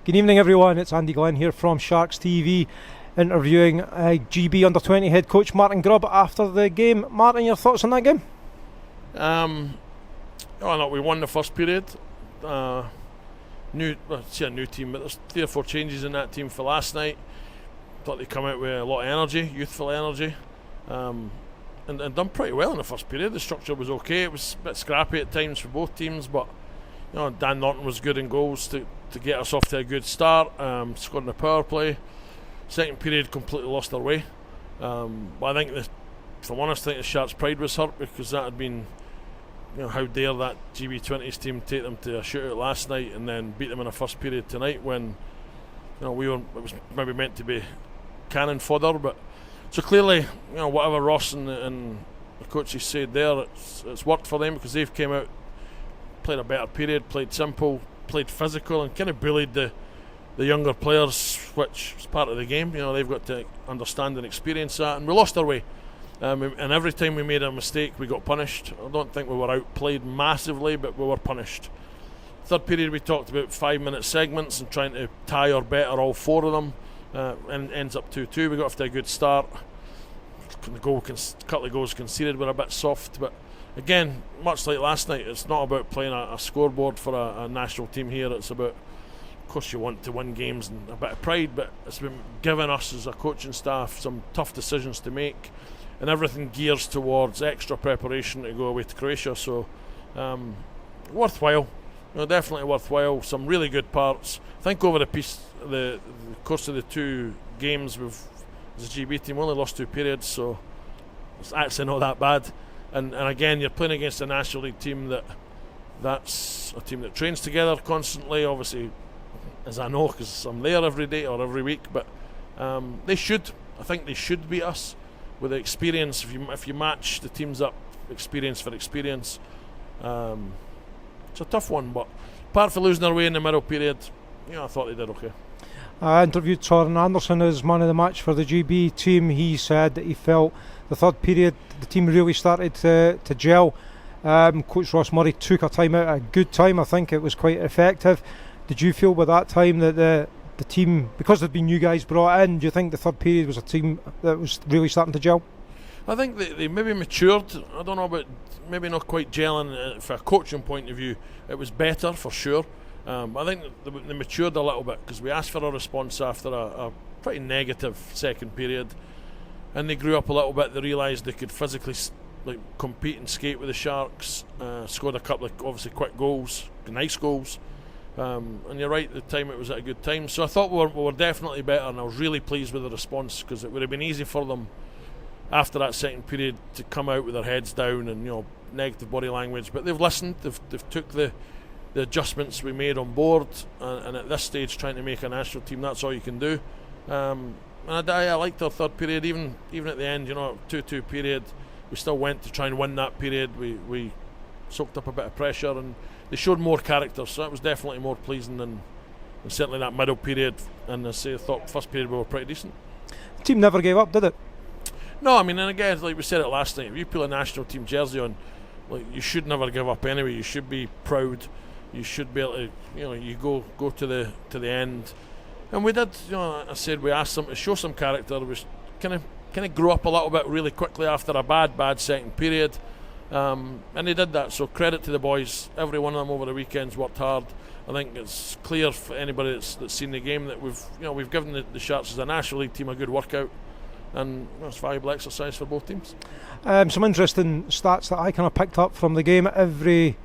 Good evening, everyone. It's Andy Glenn here from Sharks TV, interviewing GB Under-20 head coach Martin Grubb after the game. Martin, your thoughts on that game? We won the first period. New team, but there's 3 or 4 changes in that team for last night. Thought they come out with a lot of energy, youthful energy, and done pretty well in the first period. The structure was okay. It was a bit scrappy at times for both teams, but Dan Norton was good in goals to get us off to a good start. Scored in the power play. Second period completely lost their way. But I think, if I'm honest, I think the Sharks' pride was hurt because that had been, how dare that GB20s team take them to a shootout last night and then beat them in the first period tonight when it was maybe meant to be cannon fodder. But so clearly, whatever Ross and the coaches said there, it's worked for them because they've came out, played a better period, played simple, played physical, and kind of bullied the younger players, which is part of the game. They've got to understand and experience that, and we lost our way. And every time we made a mistake, we got punished. I don't think we were outplayed massively, but we were punished. Third period, we talked about 5-minute segments and trying to tie or better all 4 of them, and ends up 2-2. We got off to a good start. A couple of goals conceded were a bit soft, but again, much like last night, it's not about playing a scoreboard for a national team here. It's about, of course, you want to win games and a bit of pride, but it's been giving us as a coaching staff some tough decisions to make, and everything gears towards extra preparation to go away to Croatia. So worthwhile, definitely worthwhile. Some really good parts. I think over the course of the 2 games, as a GB team only lost 2 periods, so it's actually not that bad. And again, you're playing against a National League team that's a team that trains together constantly, obviously, as I know because I'm there every day or every week. But I think they should beat us with the experience. If you match the teams up, experience for experience, it's a tough one. But apart from losing their way in the middle period, I thought they did okay. I interviewed Torrin Anderson as man of the match for the GB team. He said that he felt the third period the team really started to gel. Coach Ross Murray took a time out, a good time. I think it was quite effective. Did you feel by that time that the team, because there'd been new guys brought in, do you think the third period was a team that was really starting to gel? I think they maybe matured. I don't know about maybe not quite gelling from a coaching point of view. It was better for sure. I think they matured a little bit because we asked for a response after a pretty negative second period, and they grew up a little bit. They realised they could physically compete and skate with the Sharks. Scored a couple of obviously quick goals, nice goals, and you're right, at the time it was at a good time. So I thought we were definitely better, and I was really pleased with the response because it would have been easy for them after that second period to come out with their heads down and negative body language. But they've listened. They've took the adjustments we made on board, and at this stage trying to make a national team, that's all you can do. And I liked our third period, even at the end, 2-2 period, we still went to try and win that period. We soaked up a bit of pressure, and they showed more character, so that was definitely more pleasing than certainly that middle period. And I thought first period we were pretty decent. The team never gave up, did it? No, and again, like we said it last night, if you put a national team jersey on, you should never give up anyway. You should be proud. You should be able to, you go to the end, and we did. I said we asked them to show some character. We kind of grew up a little bit really quickly after a bad second period, and they did that. So credit to the boys. Every one of them over the weekends worked hard. I think it's clear for anybody that's seen the game that we've given the Sharks as a National League team a good workout, and it's valuable exercise for both teams. Some interesting stats that I kind of picked up from the game. Every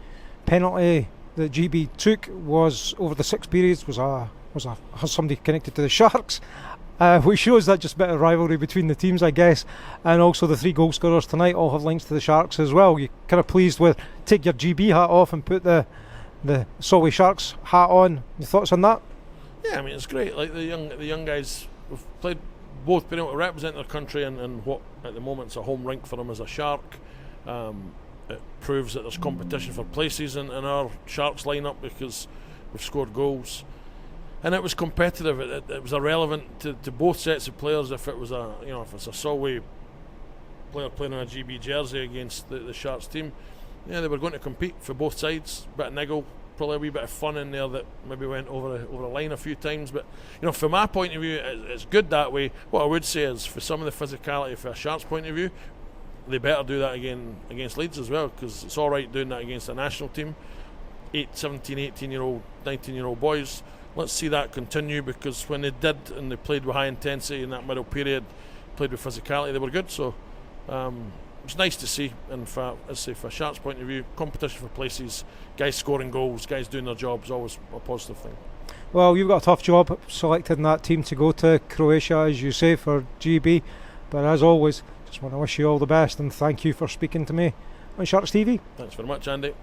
penalty that GB took was over the 6 periods has somebody connected to the Sharks, which shows that just a bit of rivalry between the teams, I guess. And also the 3 goal scorers tonight all have links to the Sharks as well. You're kind of pleased with, take your GB hat off and put the Solway Sharks hat on. Your thoughts on that? Yeah, it's great. Like the young guys, we've played both, been able to represent their country and what at the moment is a home rink for them as a Shark. It proves that there's competition for places in our Sharks lineup because we've scored goals, and it was competitive. It was irrelevant to both sets of players if it was if it's a Solway player playing in a GB jersey against the Sharks team. They were going to compete for both sides. Bit of niggle, probably a wee bit of fun in there that maybe went over the line a few times. But from my point of view, it's good that way. What I would say is, for some of the physicality, for a Sharks point of view, they better do that again against Leeds as well, because it's all right doing that against a national team. 17, 18-year-old, 19-year-old boys. Let's see that continue, because when they did and they played with high intensity in that middle period, played with physicality, they were good. So it's nice to see. And for a Sharks point of view, competition for places, guys scoring goals, guys doing their jobs, always a positive thing. Well, you've got a tough job selecting that team to go to Croatia, as you say, for GB. But as always, just want to wish you all the best and thank you for speaking to me on Sharks TV. Thanks very much, Andy.